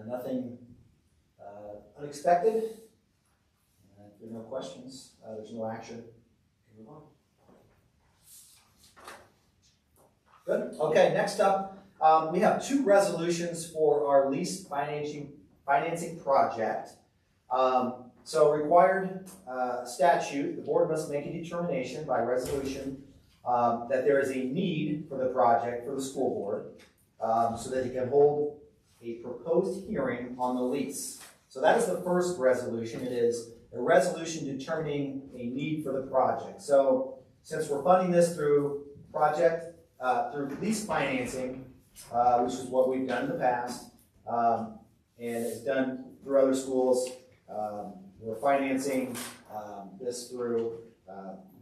Nothing unexpected. If there are no questions, there's no action. Move on. Good. Okay, next up, we have two resolutions for our lease financing project. So required statute, the board must make a determination by resolution that there is a need for the project for the school board so that it can hold a proposed hearing on the lease. So that is the first resolution. It is a resolution determining a need for the project. So since we're funding this through through lease financing, which is what we've done in the past, and it's done through other schools, we're financing this through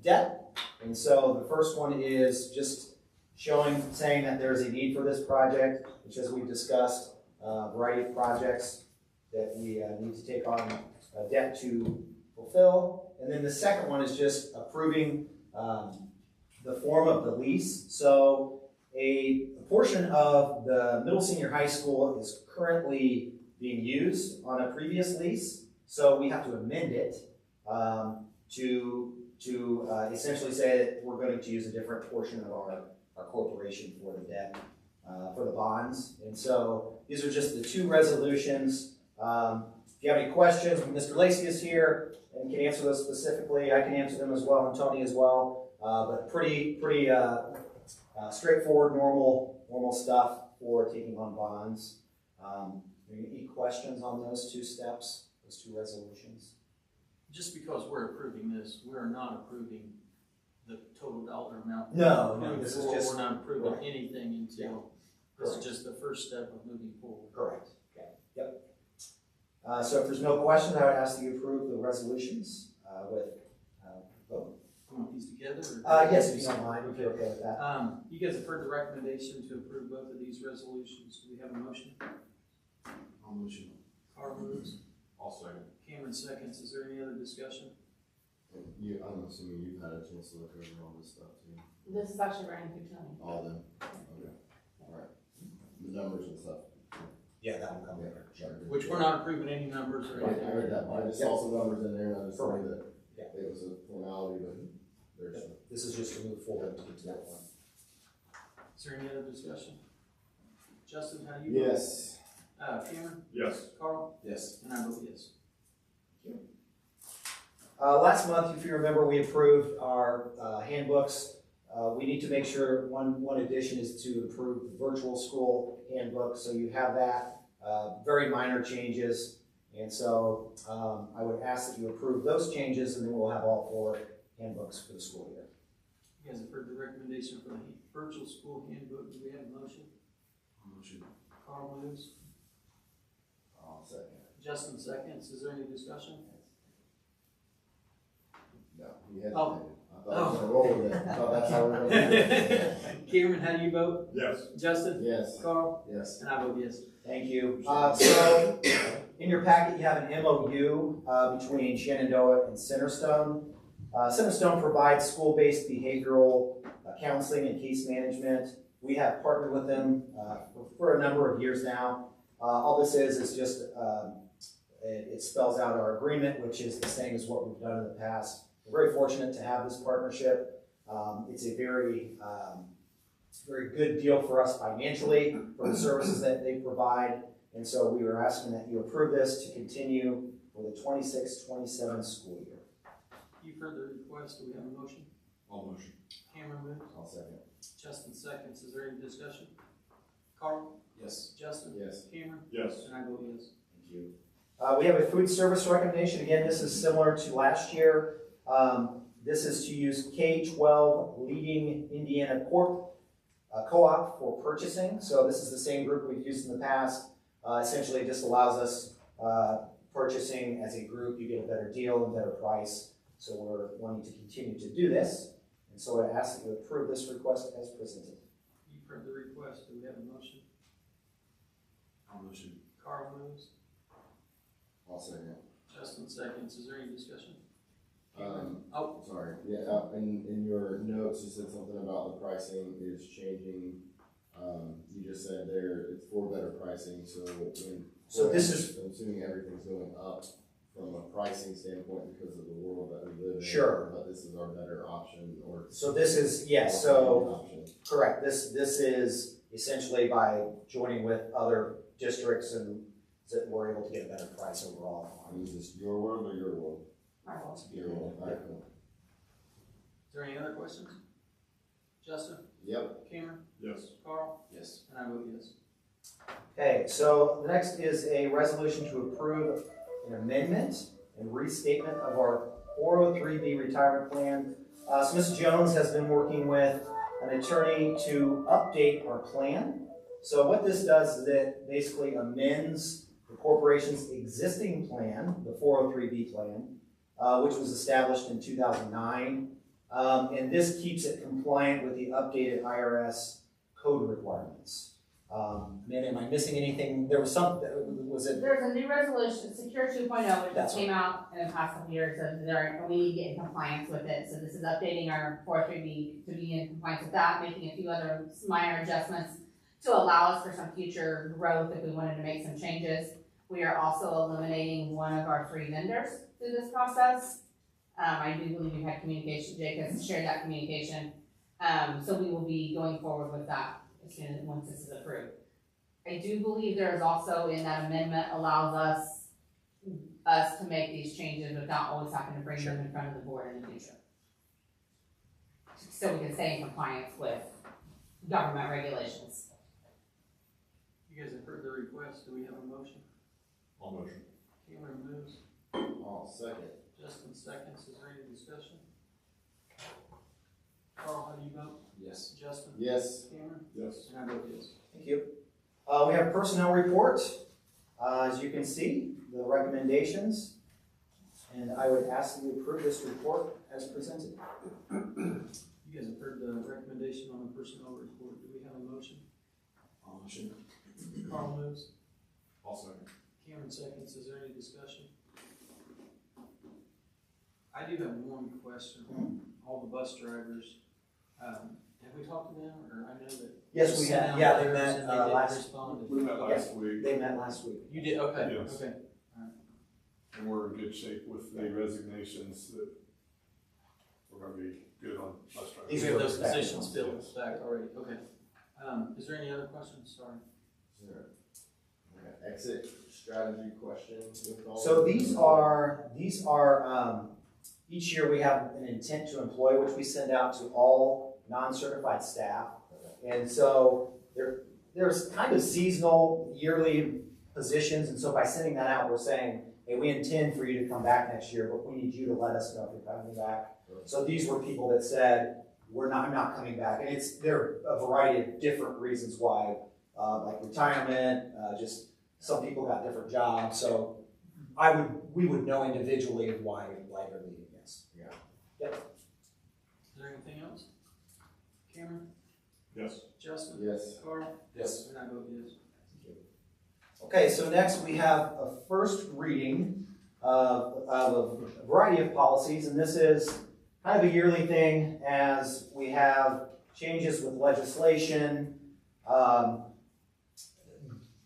debt. And so the first one is just saying that there's a need for this project, which, as we've discussed, a variety of projects that we need to take on debt to fulfill. And then the second one is just approving the form of the lease. So a portion of the middle senior high school is currently being used on a previous lease. So we have to amend it to essentially say that we're going to use a different portion of our corporation for the debt, for the bonds. And so these are just the two resolutions. If you have any questions, Mr. Lacey is here and can answer those specifically. I can answer them as well, and Tony as well. But pretty straightforward, normal stuff for taking on bonds. Any questions on those two steps, those two resolutions? Just because we're approving this, we're not approving the total dollar amount. No, this is just, we're not approving anything until this correct. is just the first step of moving forward. Correct. Okay. Yep. So if there's no questions, I would ask that you approve the resolutions with vote. You want these together? Or yes, if you don't mind, if you're okay with that. You guys have heard the recommendation to approve both of these resolutions. Do we have a motion? I'll motion. Carl moves. I'll second. Cameron seconds. Is there any other discussion? I'm assuming you've had a chance to look over all this stuff too. This is actually running through Tony. All of them? Okay. All right. The numbers and stuff. Yeah, that will come later. Sure. Which we're not approving any numbers or I anything. heard that. I just saw some numbers in there and I just thought that Yeah. it was a formality, but there's. This is just to move forward to get to that point. Is there any other discussion? Justin, how do you vote? Yes. Cameron? Yes. Carl? Yes. And I vote yes. Last month, if you remember, we approved our handbooks. We need to make sure one addition is to approve the virtual school handbook. So you have that, very minor changes. And so I would ask that you approve those changes, and then we'll have all 4 handbooks for the school year. You guys have heard the recommendation for the virtual school handbook. Do we have a motion? Motion. Carl moves. I'll second. Justin seconds. Is there any discussion? No, he had. Oh. I thought I was gonna roll with it. I thought that's how we're gonna do it. Cameron, how do you vote? Yes. Justin? Yes. Carl? Yes. And I vote yes. Thank you. So in your packet, you have an MOU between Shenandoah and Centerstone. Centerstone provides school-based behavioral counseling and case management. We have partnered with them for a number of years now. All this is just, it spells out our agreement, which is the same as what we've done in the past. We're very fortunate to have this partnership. It's a very good deal for us financially for the services that they provide. And so we were asking that you approve this to continue for the 26-27 school year. You've heard the request. Do we have a motion? I'll motion. Cameron moves. I'll second. Justin seconds. Is there any discussion? Carl? Yes. Justin? Yes. Cameron? Yes. And I vote yes. Thank you. We have a food service recommendation. Again, this is similar to last year. This is to use K-12 Leading Indiana Co-op for purchasing. So this is the same group we've used in the past. Essentially, it just allows us purchasing as a group. You get a better deal and better price. So we're wanting to continue to do this. And so I ask that you approve this request as presented. You've heard the request. Do we have a motion? I'll motion. Carl moves. I'll second. Justin seconds. Is there any discussion? Oh, sorry. Yeah, in your notes, you said something about the pricing is changing You just said it's for better pricing, so when. So this is- I'm assuming everything's going up from a pricing standpoint because of the world that we live in. Sure. But this is our better option, or. So this is, yes, so, correct, this is essentially by joining with other districts and that we're able to get a better price overall. Is this your world or your world? My fault. Your world, alright, cool. Is there any other questions? Justin? Yep. Cameron? Yes. Carl? Yes. And I vote yes. Okay, so the next is a resolution to approve an amendment and restatement of our 403B retirement plan. So Ms. Jones has been working with an attorney to update our plan. So what this does is it basically amends the corporation's existing plan, the 403B plan, which was established in 2009. And this keeps it compliant with the updated IRS code requirements. Man, am I missing anything? There was some, was it? There's a new resolution, Secure 2.0, which That's just came out in the past couple of years, and we need to get in compliance with it. So this is updating our 403B to be in compliance with that, making a few other minor adjustments to allow us for some future growth if we wanted to make some changes. We are also eliminating one of our 3 vendors through this process. I do believe we've had communication, Jake has shared that communication. So we will be going forward with that as soon as, once this is approved. I do believe there is also in that amendment allows us to make these changes without always having to bring them in front of the board in the future. So we can stay in compliance with government regulations. You guys have heard the request. Do we have a motion? All motion. Cameron moves. All second. Justin seconds. Is there any discussion? Carl, how do you vote? Yes. Justin? Yes. Cameron? Yes. And I vote yes. Thank you. We have a personnel report. As you can see, the recommendations, and I would ask that you approve this report as presented. You guys have heard the recommendation on the personnel report. Do we have a motion? All motion. Carl moves. All second. Cameron seconds. Is there any discussion? I do have one question. All the bus drivers, have we talked to them, or I know that? Yes, we have. Yeah, they met last. We met last week, They met last week. You did, okay, Yes. okay. and we're in good shape with the resignations that we're gonna be good on bus drivers. These We are have those those back positions ones, filled yes. back already, okay. Is there any other questions? Sorry. Is there an exit strategy question with all? So of these them? are, each year we have an intent to employ, which we send out to all non-certified staff. And so there's kind of seasonal yearly positions, and so by sending that out, we're saying, hey, we intend for you to come back next year, but we need you to let us know if you're coming back. So these were people that said, I'm not coming back, and there are a variety of different reasons why, like retirement, just some people got different jobs, so we would know individually why they're leaving, yes. Is there anything else? Cameron? Yes. Justin? Yes. Carl? Yes. And I vote yes. Okay, so next we have a first reading of a variety of policies, and this is kind of a yearly thing as we have changes with legislation,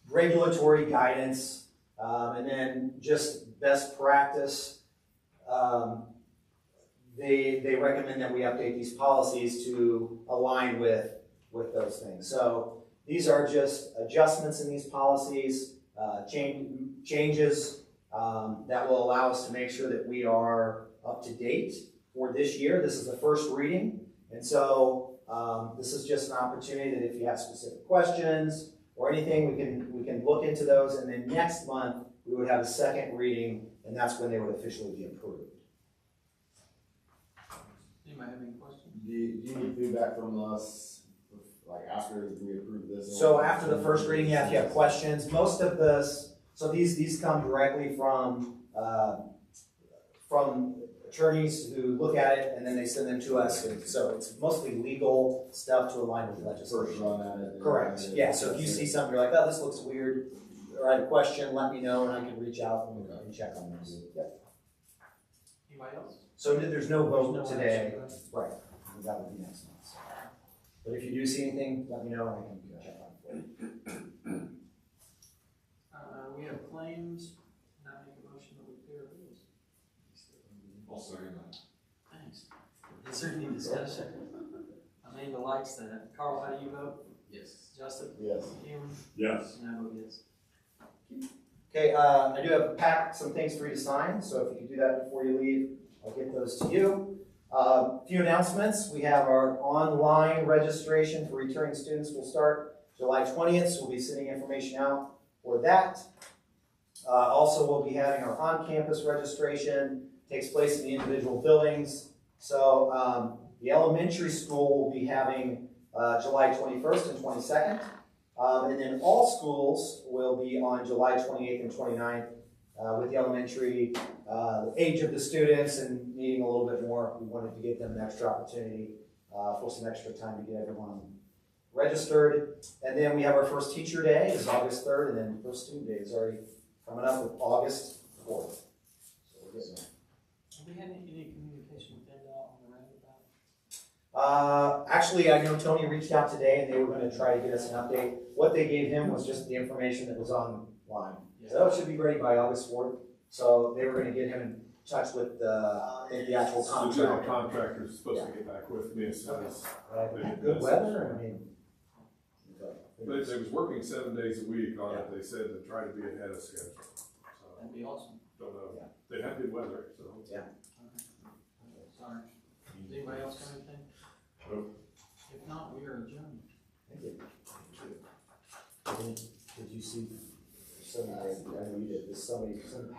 regulatory guidance, and then just best practice. They recommend that we update these policies to align with those things. So these are just adjustments in these policies, changes that will allow us to make sure that we are up to date for this year. This is the first reading, and so this is just an opportunity that if you have specific questions or anything, we can look into those, and then next month we would have a second reading, and that's when they would officially be approved. Anybody have any questions? Do you need feedback from us, like after we approve this? So after the first reading, yeah, if you have questions, most of this, so these come directly from attorneys who look at it and then they send them to us. And so it's mostly legal stuff to align with First legislation. run at it. Correct. Yeah. So if you see something, you're like, oh, this looks weird, or I have a question, let me know, and I can reach out and check on this. Yep. Anybody else? So there's no vote There's no today. action. Right. That would be next month. But if you do see anything, let me know and I can check on it for you. We have claims, and I make a motion that we pay our bills. I'll second that. Thanks. Is there any discussion? Amanda likes that. Carl, how do you vote? Yes. Justin? Yes. Cameron? Yes. And I vote yes. Okay, I do have packed some things for you to sign, so if you could do that before you leave, I'll get those to you. A few announcements. We have our online registration for returning students will start July 20th, so we'll be sending information out for that. Also, we'll be having our on-campus registration, takes place in the individual buildings. So the elementary school will be having July 21st and 22nd. And then all schools will be on July 28th and 29th with the elementary, the age of the students and needing a little bit more. We wanted to give them an extra opportunity for some extra time to get everyone registered. And then we have our first teacher day is August 3rd, and then first student day is already coming up with August 4th. So we're getting there. Have we had any communication with NDOT on the roundabout? Actually, I know Tony reached out today and they were going to try to get us an update. What they gave him was just the information that was online. So it should be ready by August 4th. So they were going to get him in touch with I think the actual The general contract. contractor is supposed to get back with me as soon as. Good weather, I mean. They was working 7 days a week on it, they said to try to be ahead of schedule. So, That'd be awesome. don't know, Yeah. they have good weather, so. Okay. Sorry. Does anybody else have anything? Nope. If not, we are adjourned. Thank you. Did you see, somebody, I know you did, this somebody, some